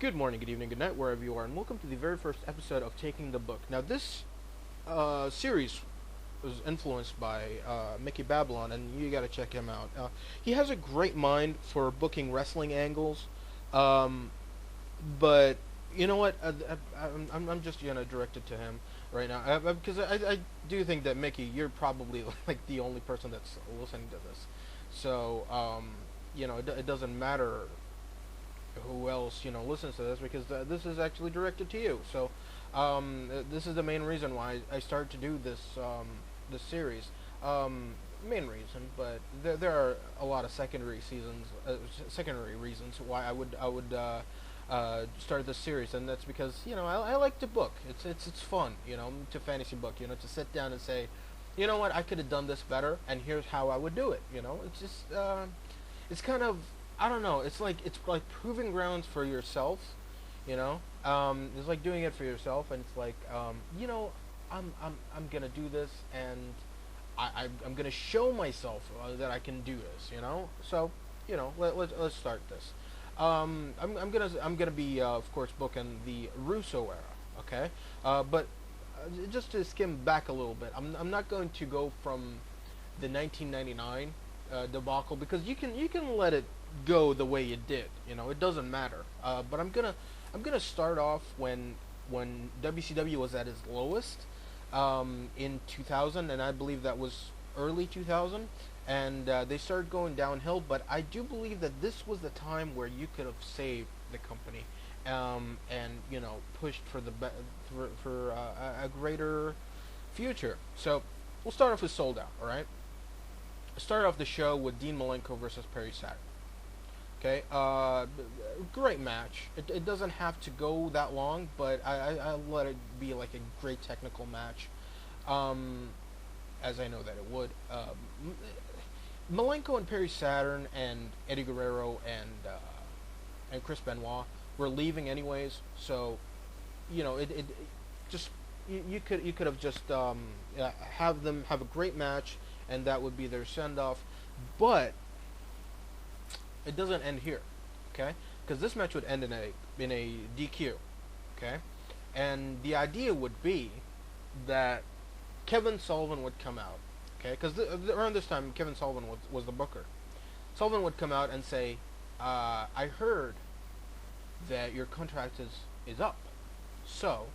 Good morning, good evening, good night, wherever you are, and welcome to the very first episode of Taking the Book. Now, this series was influenced by Mickey Babylon, and you gotta check him out. He has a great mind for booking wrestling angles, um, but you know what? I'm just gonna direct it to him right now because I do think that Mickey, you're probably like the only person that's listening to this, so it doesn't matter who else listens to this because this is actually directed to you. So this is the main reason why I started to do this series. Main reason, but there are a lot of secondary reasons why I would start this series, and that's because I like to book. It's fun, to fantasy book, to sit down and say, you know what, I could have done this better, and here's how I would do it. It's just it's kind of, I don't know. It's like proving grounds for yourself, It's like doing it for yourself, and it's like, I'm gonna do this, and I'm gonna show myself that I can do this, So, let's start this. I'm gonna be of course booking the Russo era, okay? But just to skim back a little bit, I'm not going to go from the 1999 debacle because you can let it go the way it did. It doesn't matter. But I'm gonna start off when WCW was at its lowest in 2000, and I believe that was early 2000, and they started going downhill. But I do believe that this was the time where you could have saved the company, and pushed for for a greater future. So we'll start off with Sold Out. All right. Start off the show with Dean Malenko versus Perry Saturn. Okay, great match. It doesn't have to go that long, but I let it be like a great technical match, as I know that it would. Malenko and Perry Saturn and Eddie Guerrero and Chris Benoit were leaving anyways, so it just you could have just have them have a great match, and that would be their send off, but it doesn't end here, okay? Because this match would end in a DQ, okay? And the idea would be that Kevin Sullivan would come out, okay? Because around this time, Kevin Sullivan was the booker. Sullivan would come out and say, I heard that your contract is up. So,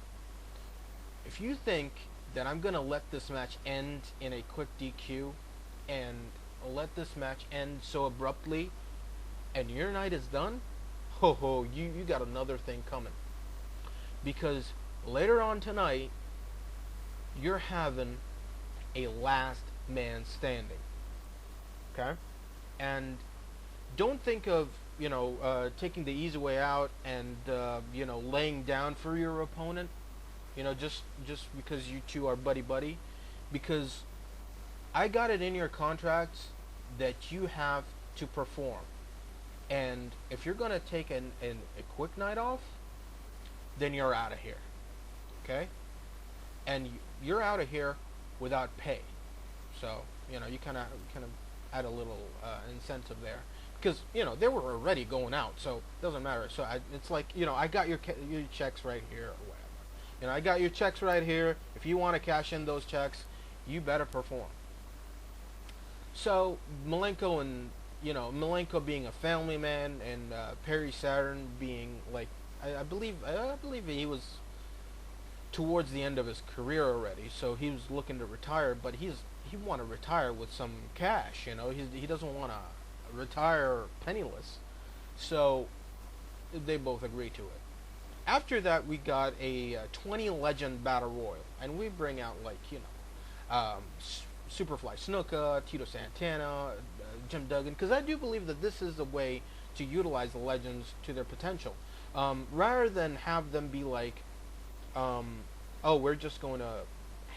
if you think that I'm going to let this match end in a quick DQ and let this match end so abruptly and your night is done, you got another thing coming. Because later on tonight, you're having a last man standing. Okay? And don't think of, taking the easy way out and, laying down for your opponent, just because you two are buddy-buddy. Because I got it in your contracts that you have to perform. And if you're going to take a quick night off, then you're out of here. Okay? And you're out of here without pay. So, you kind of add a little incentive there. Because, they were already going out, so it doesn't matter. So it's like, I got your checks right here or whatever. I got your checks right here. If you want to cash in those checks, you better perform. So, Malenko being a family man, and Perry Saturn being like, I believe he was towards the end of his career already, so he was looking to retire, but he want to retire with some cash. He doesn't want to retire penniless, so they both agree to it. After that, we got a 20 legend battle royal, and we bring out Superfly Snuka, Tito Santana, Jim Duggan, because I do believe that this is a way to utilize the legends to their potential, rather than have them be like, we're just going to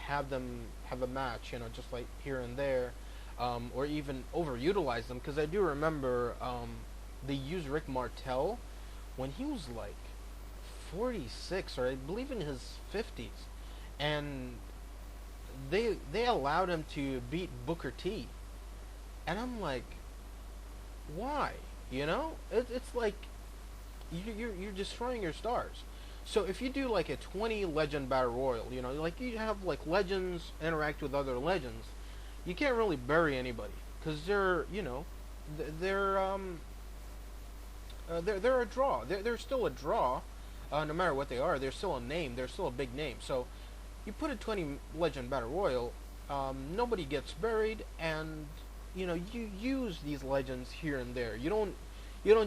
have them have a match, just like here and there, or even overutilize them. Because I do remember they used Rick Martel when he was like 46, or I believe in his 50s, and they allowed him to beat Booker T, and I'm like, why? It's like you're destroying your stars. So if you do like a 20 legend battle royal, you know, like you have like legends interact with other legends, you can't really bury anybody because they're, you know, they're a draw. They're still a draw, no matter what they are. They're still a name. They're still a big name. So you put a 20 legend battle royal, nobody gets buried, and you know you use these legends here and there. You don't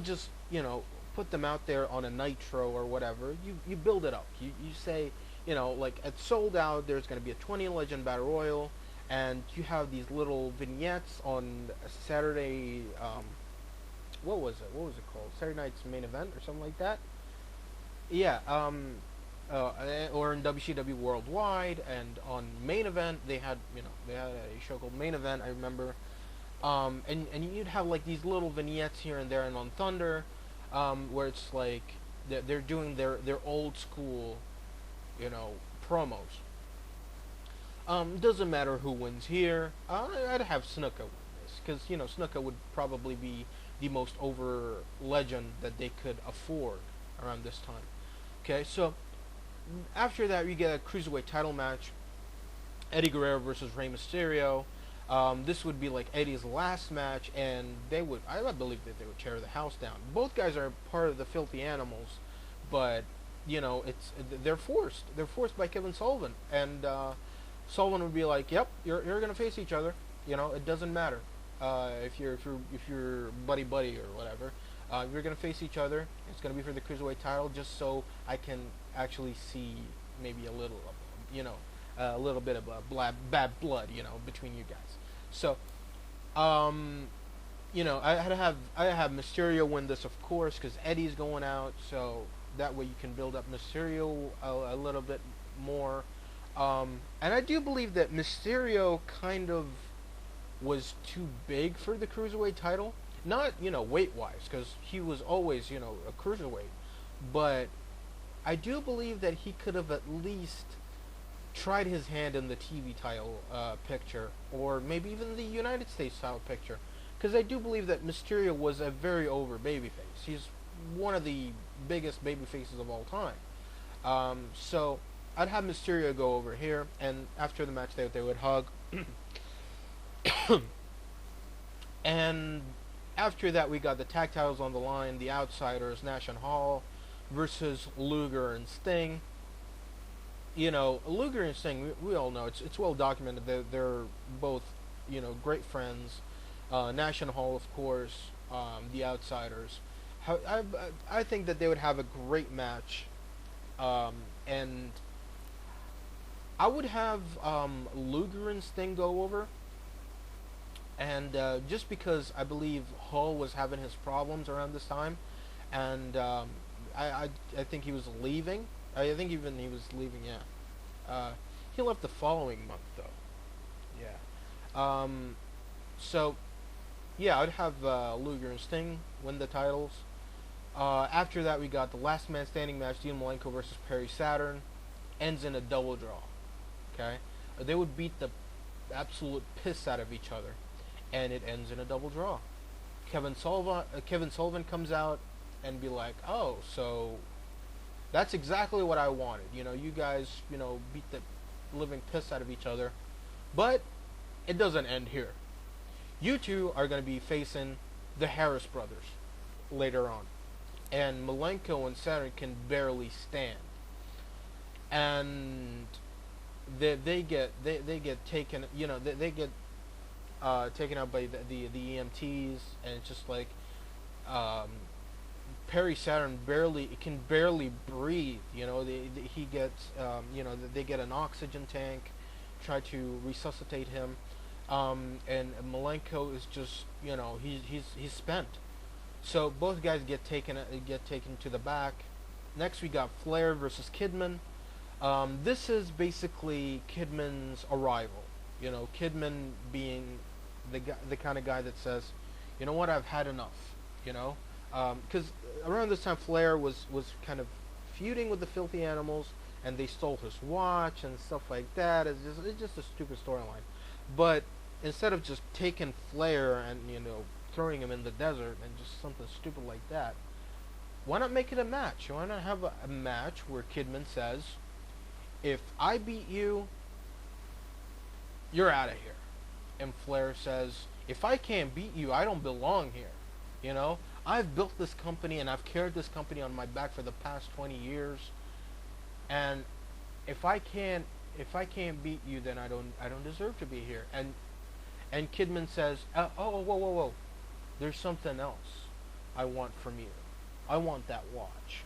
just, you know, put them out there on a nitro or whatever. You build it up. You say, you know, like at Sold Out, there's going to be a 20 legend battle royal, and you have these little vignettes on a Saturday. What was it? What was it called? Saturday Night's Main Event or something like that. Yeah. Or in WCW Worldwide, and on Main Event they had, you know, they had a show called Main Event. I remember. And you'd have like these little vignettes here and there, and on Thunder, where it's like they're doing their old school, you know, promos. Doesn't matter who wins here. I'd have Snuka win this because, you know, Snuka would probably be the most over legend that they could afford around this time. Okay, so after that we get a Cruiserweight title match. Eddie Guerrero versus Rey Mysterio. This would be like Eddie's last match, and I believe that they would tear the house down. Both guys are part of the Filthy Animals, but you know, they're forced. They're forced by Kevin Sullivan, and Sullivan would be like, "Yep, you're gonna face each other. You know, it doesn't matter if you're buddy or whatever. You're gonna face each other. It's gonna be for the Cruiserweight title, just so I can actually see maybe a little, you know." A little bit of bad blood, you know, between you guys. So, you know, I have Mysterio win this, of course, because Eddie's going out. So that way you can build up Mysterio a little bit more. And I do believe that Mysterio kind of was too big for the Cruiserweight title. Not, you know, weight-wise, because he was always, you know, a Cruiserweight. But I do believe that he could have at least tried his hand in the TV title picture, or maybe even the United States title picture, because I do believe that Mysterio was a very over babyface. He's one of the biggest babyfaces of all time. So I'd have Mysterio go over here, and after the match they would hug. And after that we got the tag titles on the line, the Outsiders, Nash and Hall versus Luger and Sting. You know, Luger and Sting, we all know, it's well documented that they're both, you know, great friends. Nash and Hall, of course, the Outsiders. I think that they would have a great match, and I would have Luger and Sting go over, and just because I believe Hall was having his problems around this time, and I think he was leaving. I think even he was leaving, yeah. He left the following month, though. Yeah. So, yeah, I'd have Luger and Sting win the titles. After that, we got the last man standing match, Dean Malenko versus Perry Saturn. Ends in a double draw. Okay? They would beat the absolute piss out of each other. And it ends in a double draw. Kevin Sullivan comes out and be like, oh, so that's exactly what I wanted. You know, you guys, you know, beat the living piss out of each other. But it doesn't end here. You two are going to be facing the Harris brothers later on. And Malenko and Saturn can barely stand. And they get taken, you know, they get taken out by the EMTs, and it's just like Perry Saturn can barely breathe. You know, he gets you know, they get an oxygen tank, try to resuscitate him, and Malenko is just, you know, he's spent. So both guys get taken to the back. Next we got Flair versus Kidman. This is basically Kidman's arrival. You know, Kidman being the kind of guy that says, you know what, I've had enough. You know, because around this time Flair was kind of feuding with the Filthy Animals, and they stole his watch and stuff like that. It's just a stupid storyline. But instead of just taking Flair and, you know, throwing him in the desert and just something stupid like that, why not make it a match? Why not have a match where Kidman says, if I beat you, you're out of here. And Flair says, if I can't beat you, I don't belong here. You know, I've built this company and I've carried this company on my back for the past 20 years. And if I can't beat you, then I don't deserve to be here. And Kidman says, oh, whoa. There's something else I want from you. I want that watch.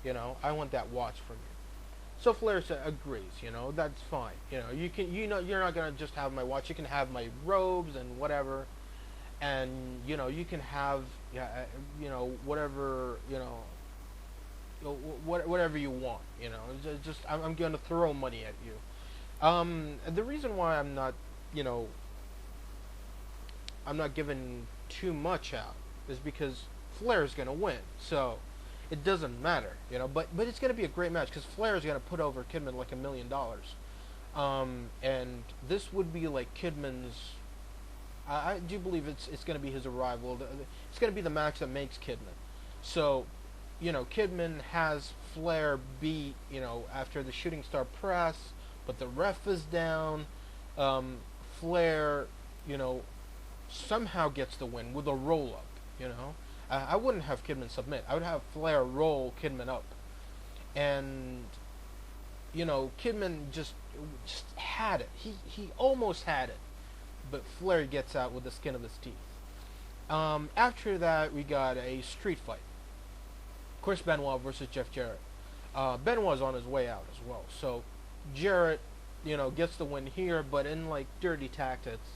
You know, I want that watch from you. So Flair agrees, you know, that's fine. You know, you're not gonna just have my watch. You can have my robes and whatever, and you know, you can have, you know, whatever, you know, whatever you want. You know, just I'm gonna throw money at you. The reason why I'm not, you know, I'm not giving too much out is because Flair's gonna win. So it doesn't matter, you know, but it's going to be a great match because Flair is going to put over Kidman like $1 million. And this would be like Kidman's, I do believe it's going to be his arrival. It's going to be the match that makes Kidman. So, you know, Kidman has Flair beat, you know, after the shooting star press, but the ref is down. Flair, you know, somehow gets the win with a roll-up, you know. I wouldn't have Kidman submit. I would have Flair roll Kidman up. And, you know, Kidman just had it. He almost had it. But Flair gets out with the skin of his teeth. After that, we got a street fight. Of course, Benoit versus Jeff Jarrett. Benoit's on his way out as well. So, Jarrett, you know, gets the win here, but in, like, dirty tactics.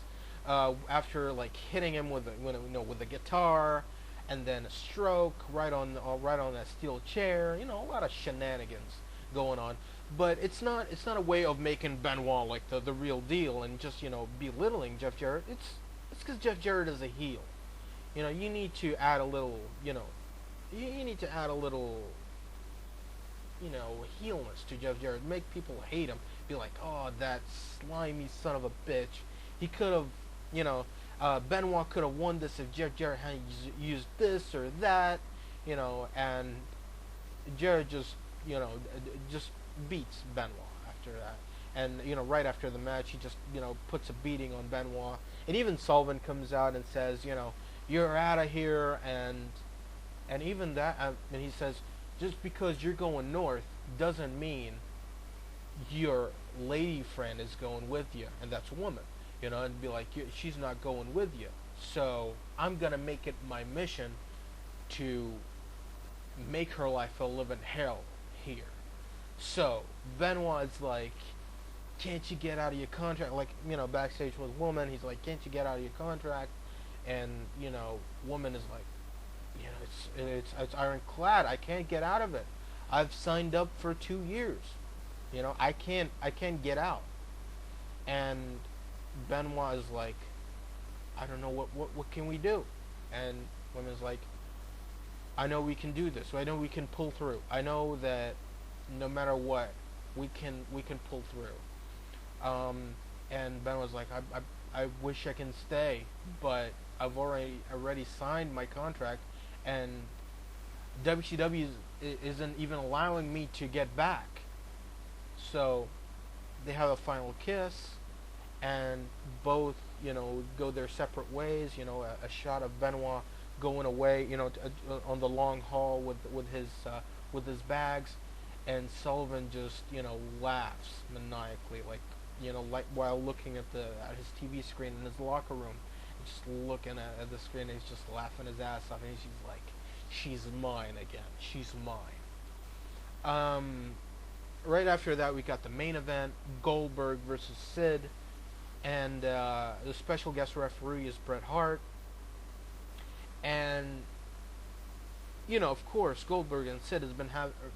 After, like, hitting him with the guitar, and then a stroke right on that steel chair. You know, a lot of shenanigans going on. But it's not a way of making Benoit like the real deal and just, you know, belittling Jeff Jarrett. It's because Jeff Jarrett is a heel. You know, you need to add a little, you know, you need to add a little, you know, heelness to Jeff Jarrett. Make people hate him. Be like, oh, that slimy son of a bitch. He could have, you know, Benoit could have won this if Jeff Jarrett had used this or that, you know, and Jarrett just, you know, just beats Benoit after that. And, you know, right after the match, he just, you know, puts a beating on Benoit. And even Sullivan comes out and says, you know, you're out of here, and even that, and he says, just because you're going north doesn't mean your lady friend is going with you, and that's a woman. You know, and be like, she's not going with you. So I'm going to make it my mission to make her life a living hell here. So Benoit's like, can't you get out of your contract? Like, you know, backstage with Woman, he's like, can't you get out of your contract? And, you know, Woman is like, you know, it's ironclad. I can't get out of it. I've signed up for 2 years. You know, I can't get out. And Benoit is like, I don't know, what can we do? And Women's like, I know we can do this. I know we can pull through. I know that no matter what, we can pull through. And Benoit's like, I wish I can stay, but I've already signed my contract, and WCW isn't even allowing me to get back. So they have a final kiss. And both, you know, go their separate ways. You know, a shot of Benoit going away, you know, on the long haul with his bags, and Sullivan just, you know, laughs maniacally, like, you know, like while looking at his TV screen in his locker room, just looking at the screen, and he's just laughing his ass off, and he's like, she's mine again, she's mine. Right after that, we got the main event, Goldberg versus Sid. And the special guest referee is Bret Hart. And, you know, of course, Goldberg and Sid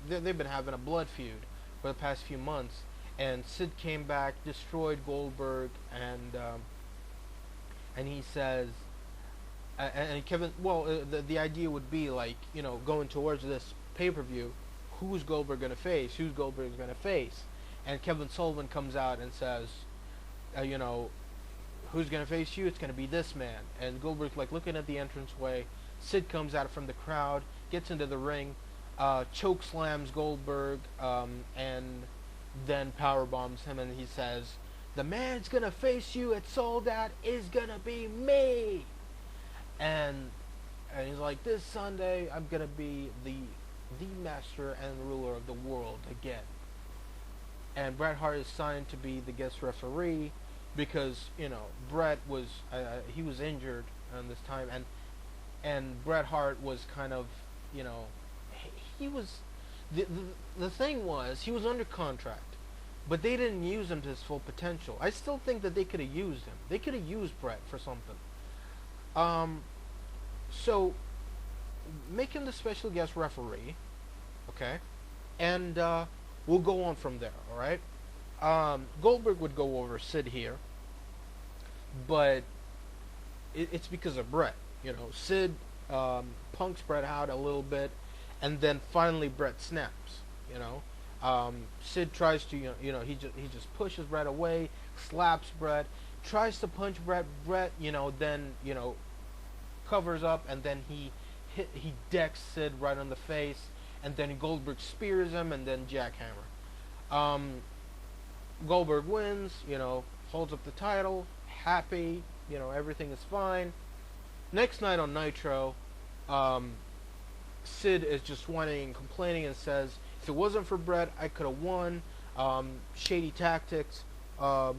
they've been having a blood feud for the past few months. And Sid came back, destroyed Goldberg, and he says, and Kevin, well, the idea would be like, you know, going towards this pay-per-view, who's Goldberg going to face? Who's Goldberg going to face? And Kevin Sullivan comes out and says, you know, who's going to face you? It's going to be this man. And Goldberg's like looking at the entranceway. Sid comes out from the crowd, gets into the ring, choke slams Goldberg, and then power bombs him, and he says, "The man's gonna face you at Souled Out is gonna be me." And he's like, "This Sunday, I'm gonna be the master and ruler of the world again." And Bret Hart is signed to be the guest referee because Bret was he was injured this time, and Bret Hart was kind of he was the thing was he was under contract, but they didn't use him to his full potential. I still think that they could have used him. They could have used Bret for something. So make him the special guest referee, okay, and we'll go on from there. All right. Goldberg would go over Sid here, but it's because of Bret. Sid punks Bret out a little bit, and then finally Bret snaps. Sid tries to he just pushes Bret away, slaps Bret, tries to punch Bret. Bret then covers up, and then he decks Sid right on the face, and then Goldberg spears him, and then jackhammer. Goldberg wins, holds up the title, happy, everything is fine. Next night on Nitro, Sid is just whining and complaining and says, "If it wasn't for Bret, I could have won. Shady tactics. I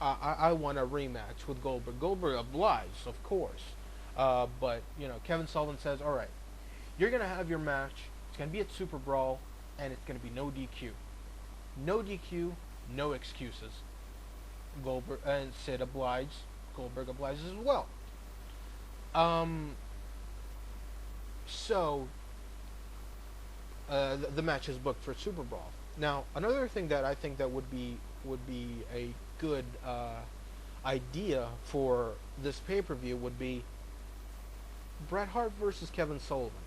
want a rematch with Goldberg." Goldberg obliges, of course. But Kevin Sullivan says, "All right, you're gonna have your match. It's gonna be at Superbrawl, and it's gonna be no DQ. No DQ, no excuses." Goldberg and Sid obliges. Goldberg obliges as well. So the match is booked for Superbrawl. Now, another thing that I think that would be a good idea for this pay-per-view would be Bret Hart versus Kevin Sullivan.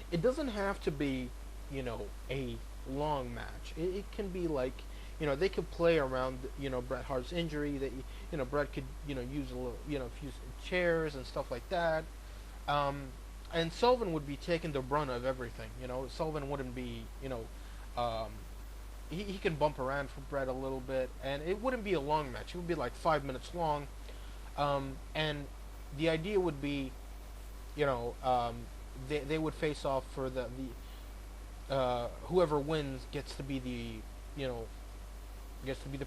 It doesn't have to be, a long match. It can be like, they could play around, Bret Hart's injury. That Bret could, use a little, few chairs and stuff like that. And Sullivan would be taking the brunt of everything. Sullivan wouldn't be, he can bump around for Bret a little bit, and it wouldn't be a long match. It would be like 5 minutes long, and the idea would be, they would face off for the whoever wins gets to be the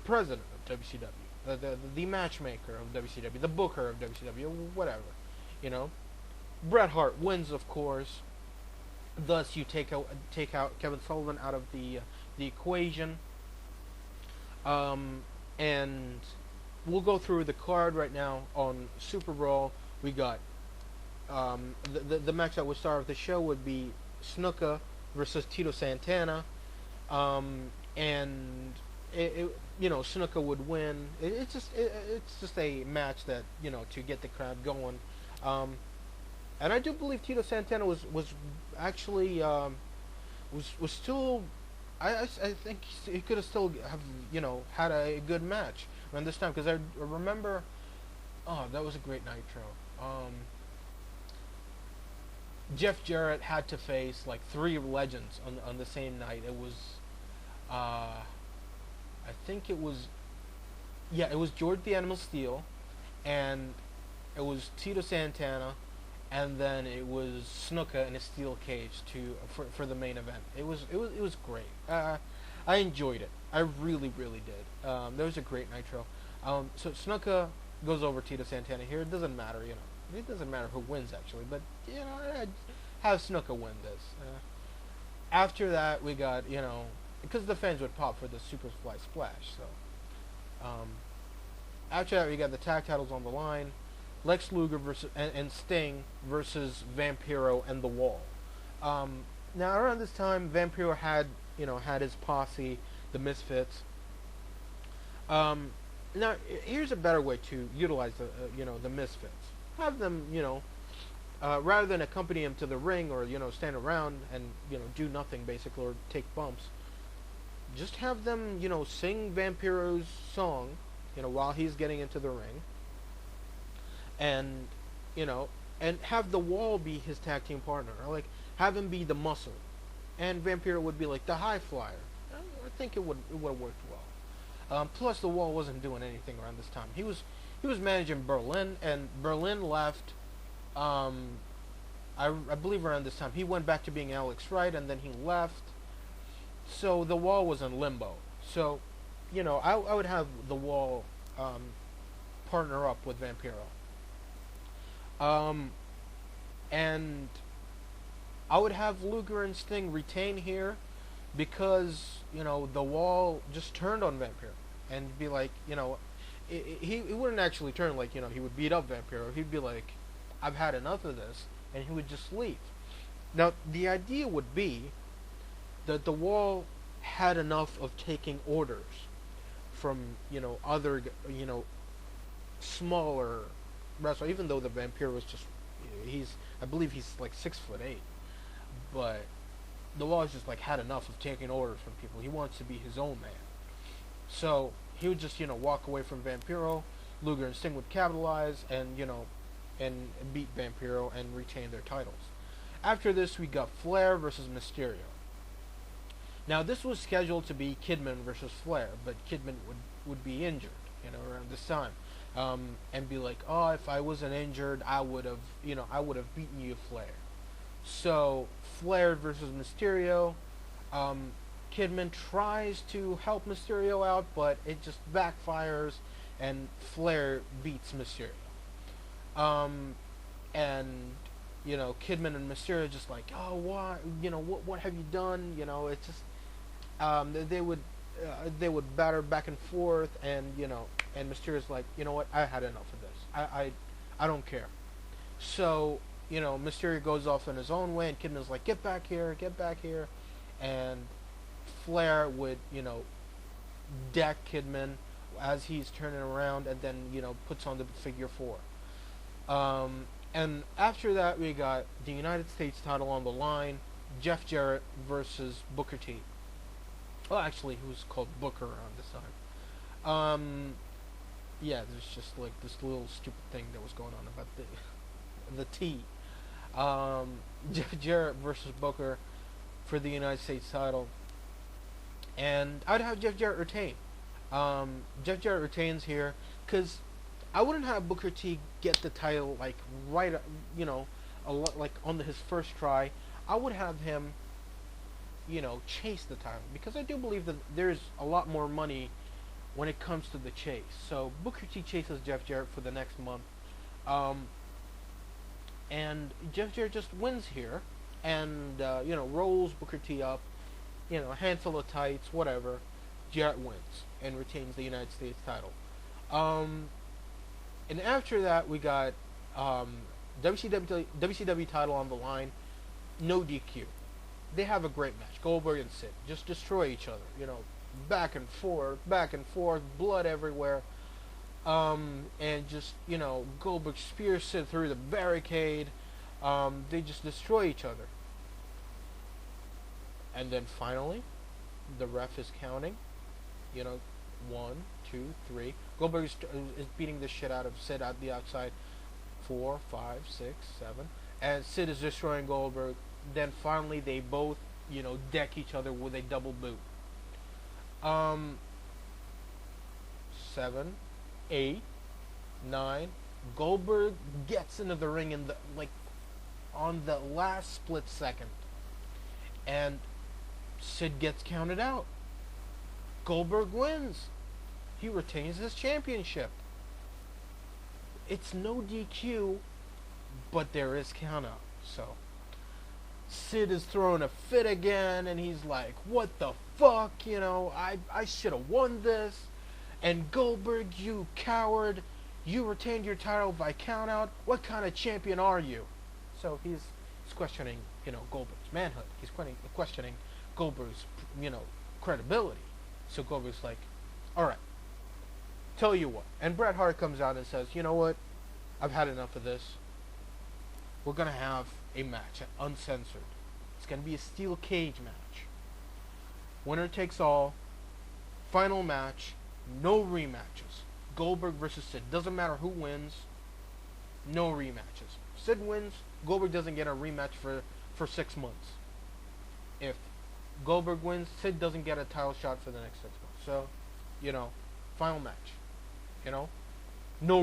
president of WCW, the matchmaker of WCW, the booker of WCW, whatever, Bret Hart wins, of course. Thus, you take out Kevin Sullivan out of the equation. And we'll go through the card right now on Superbrawl. We got the match that would start off the show would be Snuka versus Tito Santana, and Snuka would win. It's just a match that to get the crowd going. And I do believe Tito Santana was actually was still. I think he could have still had a good match around this time, because I remember. Oh, that was a great Nitro. Jeff Jarrett had to face like 3 legends on the same night. It was, I think it was, it was George the Animal Steele, and it was Tito Santana. And then it was Snuka in a steel cage for the main event. It was great. I enjoyed it. I really did. That was a great Nitro. So Snuka goes over Tito Santana here. It doesn't matter, It doesn't matter who wins actually, but I'd have Snuka win this. After that, we got because the fans would pop for the Superfly splash. So after that, we got the tag titles on the line. Lex Luger versus and Sting versus Vampiro and The Wall. Now around this time, Vampiro had his posse, the Misfits. Now here's a better way to utilize the Misfits. Have them rather than accompany him to the ring or stand around and do nothing basically or take bumps. Just have them sing Vampiro's song while he's getting into the ring. And and have The Wall be his tag team partner. Like Have him be the muscle, and Vampiro would be like the high flyer. I think it would have worked well. Plus, the Wall wasn't doing anything around this time. He was managing Berlin, and Berlin left. I believe around this time he went back to being Alex Wright, and then he left. So the Wall was in limbo. So, I would have the Wall partner up with Vampiro. And I would have Luger and Sting retain here because, the Wall just turned on Vampiro and be like, he wouldn't actually turn like, he would beat up Vampiro. He'd be like, I've had enough of this, and he would just leave. Now, the idea would be that the Wall had enough of taking orders from, other, smaller wrestlers, even though the Vampiro was just, I believe he's like 6'8", but the Wall just like had enough of taking orders from people. He wants to be his own man. So he would just, walk away from Vampiro. Luger and Sting would capitalize and, and beat Vampiro and retain their titles. After this, we got Flair versus Mysterio. Now, this was scheduled to be Kidman versus Flair, but Kidman would be injured, around this time. And be like, oh, if I wasn't injured, I would have beaten you, Flair. So, Flair versus Mysterio. Kidman tries to help Mysterio out, but it just backfires, and Flair beats Mysterio. And Kidman and Mysterio just like, oh, why, what have you done? It's just, they would batter back and forth, and and Mysterio's like, you know what, I had enough of this. I don't care. So, Mysterio goes off in his own way, and Kidman's like, get back here, and Flair would, deck Kidman as he's turning around, and then, puts on the figure 4. And after that, we got the United States title on the line, Jeff Jarrett versus Booker T. Well, actually, he was called Booker around this time. Yeah, there's just like this little stupid thing that was going on about the T. Jeff Jarrett versus Booker for the United States title. And I'd have Jeff Jarrett retain. Jeff Jarrett retains here because I wouldn't have Booker T get the title like right, like on his first try. I would have him, chase the title, because I do believe that there's a lot more money when it comes to the chase. So Booker T chases Jeff Jarrett for the next month, and Jeff Jarrett just wins here, and rolls Booker T up, a handful of tights, whatever. Jarrett wins and retains the United States title. And after that, we got WCW title on the line, no DQ. They have a great match. Goldberg and Sid just destroy each other. Back and forth, blood everywhere. And just, Goldberg spears Sid through the barricade. They just destroy each other. And then finally, the ref is counting. 1, 2, 3. Goldberg is beating the shit out of Sid at the outside. 4, 5, 6, 7. And Sid is destroying Goldberg. Then finally they both, deck each other with a double boot. 7, 8, 9. Goldberg gets into the ring in on the last split second. And Sid gets counted out. Goldberg wins. He retains his championship. It's no DQ, but there is count out. So Sid is throwing a fit again, and he's like, what the fuck, I should have won this. And Goldberg, you coward, you retained your title by count out. What kind of champion are you? So he's questioning, Goldberg's manhood. He's questioning Goldberg's, credibility. So Goldberg's like, alright, tell you what. And Bret Hart comes out and says, you know what, I've had enough of this. We're going to have a match, Uncensored. It's going to be a steel cage match. Winner takes all. Final match. No rematches. Goldberg versus Sid. Doesn't matter who wins. No rematches. Sid wins. Goldberg doesn't get a rematch for for 6 months. If Goldberg wins, Sid doesn't get a title shot for the next 6 months. So, final match. No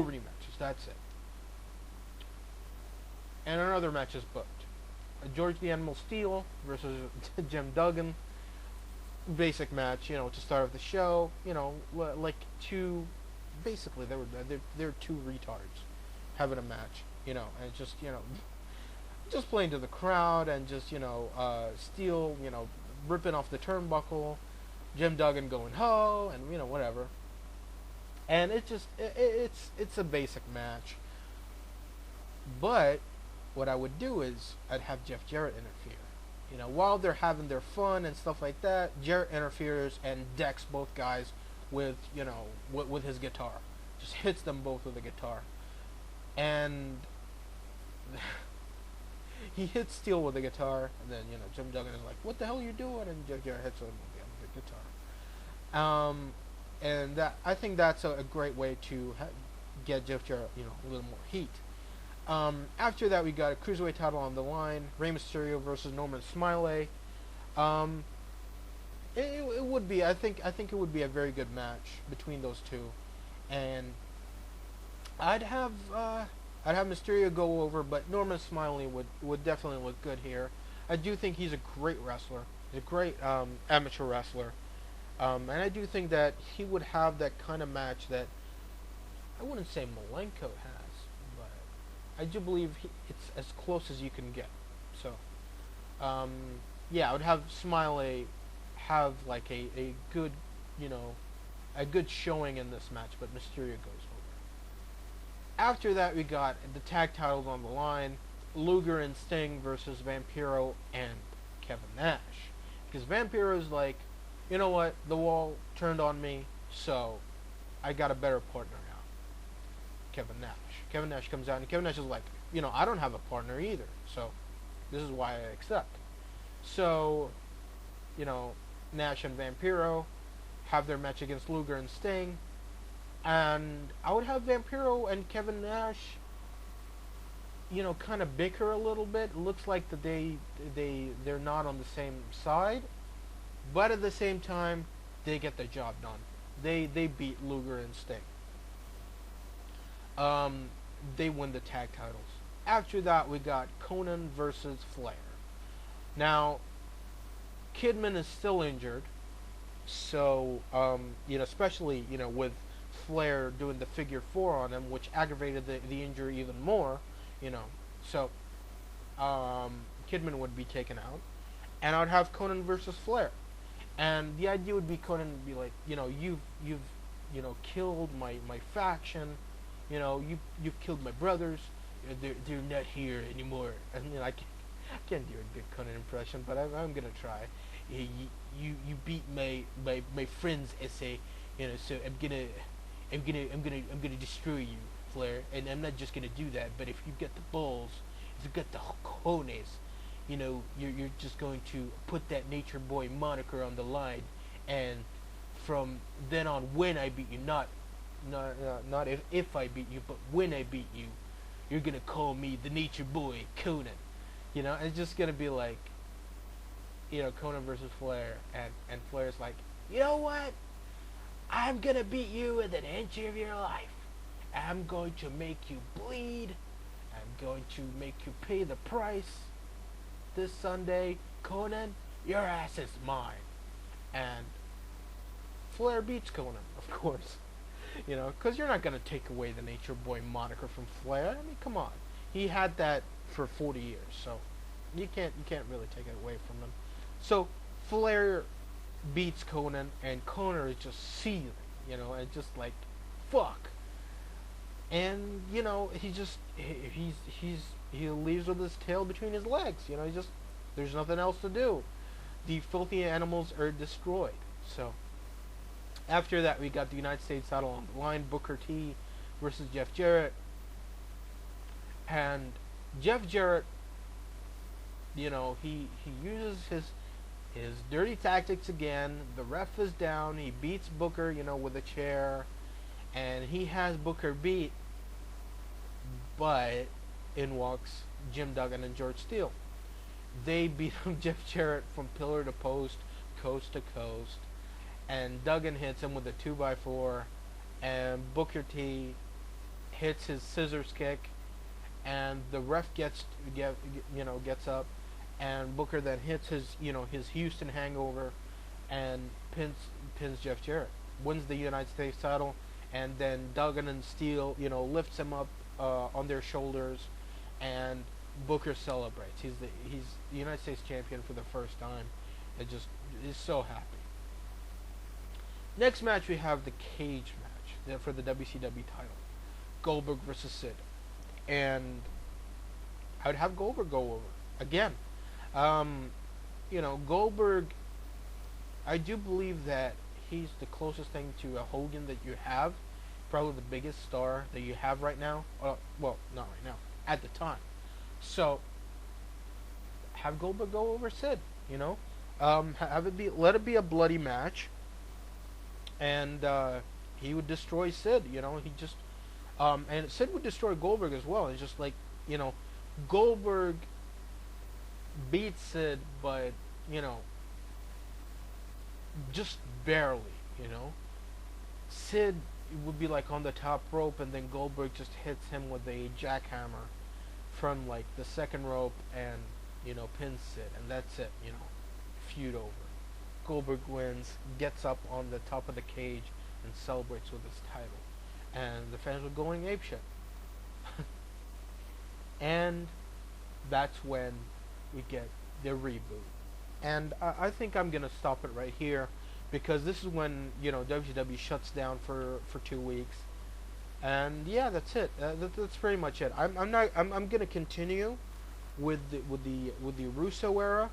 rematches. That's it. And another match is booked. George the Animal Steele versus Jim Duggan. Basic match, to start off the show. Like two. Basically, they're two retards having a match. And just playing to the crowd and just Steele ripping off the turnbuckle, Jim Duggan going ho and whatever. And it's a basic match. But what I would do is I'd have Jeff Jarrett interfere. While they're having their fun and stuff like that, Jarrett interferes and decks both guys with with his guitar. Just hits them both with the guitar. And he hits Steele with the guitar, and then Jim Duggan is like, "What the hell are you doing?" And Jeff Jarrett hits him with the guitar. And I think that's a great way to get Jeff Jarrett a little more heat. After that, we got a Cruiserweight title on the line. Rey Mysterio versus Norman Smiley. It would be. I think it would be a very good match between those two, and I'd have Mysterio go over, but Norman Smiley would definitely look good here. I do think he's a great wrestler. He's a great amateur wrestler, and I do think that he would have that kind of match that I wouldn't say Malenko has, but I do believe it's as close as you can get. So, yeah, I would have Smiley have like a good, a good showing in this match, but Mysterio goes over. After that, we got the tag titles on the line. Luger and Sting versus Vampiro and Kevin Nash. Because Vampiro is like, you know what, the wall turned on me, so I got a better partner now. Kevin Nash. Kevin Nash comes out, and Kevin Nash is like, I don't have a partner either, so this is why I accept. So, Nash and Vampiro have their match against Luger and Sting, and I would have Vampiro and Kevin Nash, kind of bicker a little bit. It looks like that they're not on the same side, but at the same time, they get the job done. They beat Luger and Sting. They win the tag titles. After that, we got Konnan versus Flair. Now, Kidman is still injured, so especially with Flair doing the figure 4 on him, which aggravated the injury even more. So Kidman would be taken out, and I'd have Konnan versus Flair, and the idea would be Konnan would be like, you've killed my faction, you've killed my brothers, they're not here anymore, and I can't do a good Konnan impression, but I'm gonna try. You beat my friends, SA, so I'm gonna destroy you, Flair, and I'm not just gonna do that, but if you get the balls, if you got the cojones, you're just going to put that Nature Boy moniker on the line, and from then on, when I beat you, not if I beat you, but when I beat you, you're gonna call me the Nature Boy, Konnan. It's just gonna be like, Konnan versus Flair, and Flair's like, you know what? I'm gonna beat you within an inch of your life. I'm going to make you bleed. I'm going to make you pay the price. This Sunday, Konnan, your ass is mine. And Flair beats Konnan, of course. Because you're not gonna take away the Nature Boy moniker from Flair. I mean, come on. He had that for 40 years, so you can't really take it away from him. So Flair beats Konnan, and Konnan is just seething, and just like, fuck. And he leaves with his tail between his legs. There's nothing else to do. The filthy animals are destroyed. So after that, we got the United States title on the line. Booker T versus Jeff Jarrett. And Jeff Jarrett, he uses his dirty tactics again. The ref is down. He beats Booker, with a chair. And he has Booker beat. But in walks Jim Duggan and George Steele. They beat him, Jeff Jarrett, from pillar to post, coast to coast, and Duggan hits him with a 2x4, and Booker T hits his scissors kick, and the ref gets up, and Booker then hits his Houston hangover, and pins Jeff Jarrett, wins the United States title, and then Duggan and Steele lifts him up on their shoulders, and Booker celebrates. He's the United States champion for the first time. It just is so happy. Next match, we have the cage match for the WCW title, Goldberg versus Sid, and I'd have Goldberg go over again. Goldberg, I do believe that he's the closest thing to a Hogan that you have, probably the biggest star that you have right now. Well, not right now, at the time. So have Goldberg go over Sid. Let it be a bloody match, and he would destroy Sid. He just and Sid would destroy Goldberg as well. It's just like Goldberg beats Sid, but just barely. Sid would be like on the top rope, and then Goldberg just hits him with a jackhammer from like the second rope, and pins Sid, and that's it. Feud over. Goldberg wins, gets up on the top of the cage, and celebrates with his title, and the fans were going apeshit. And that's when we get the reboot. And I think I'm gonna stop it right here, because this is when WCW shuts down for 2 weeks. And yeah, that's it. That's pretty much it. I'm gonna continue with the Russo era,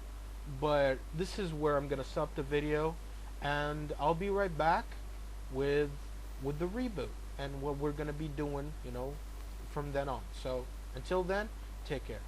but this is where I'm gonna stop the video, and I'll be right back with the reboot and what we're gonna be doing, from then on. So until then, take care.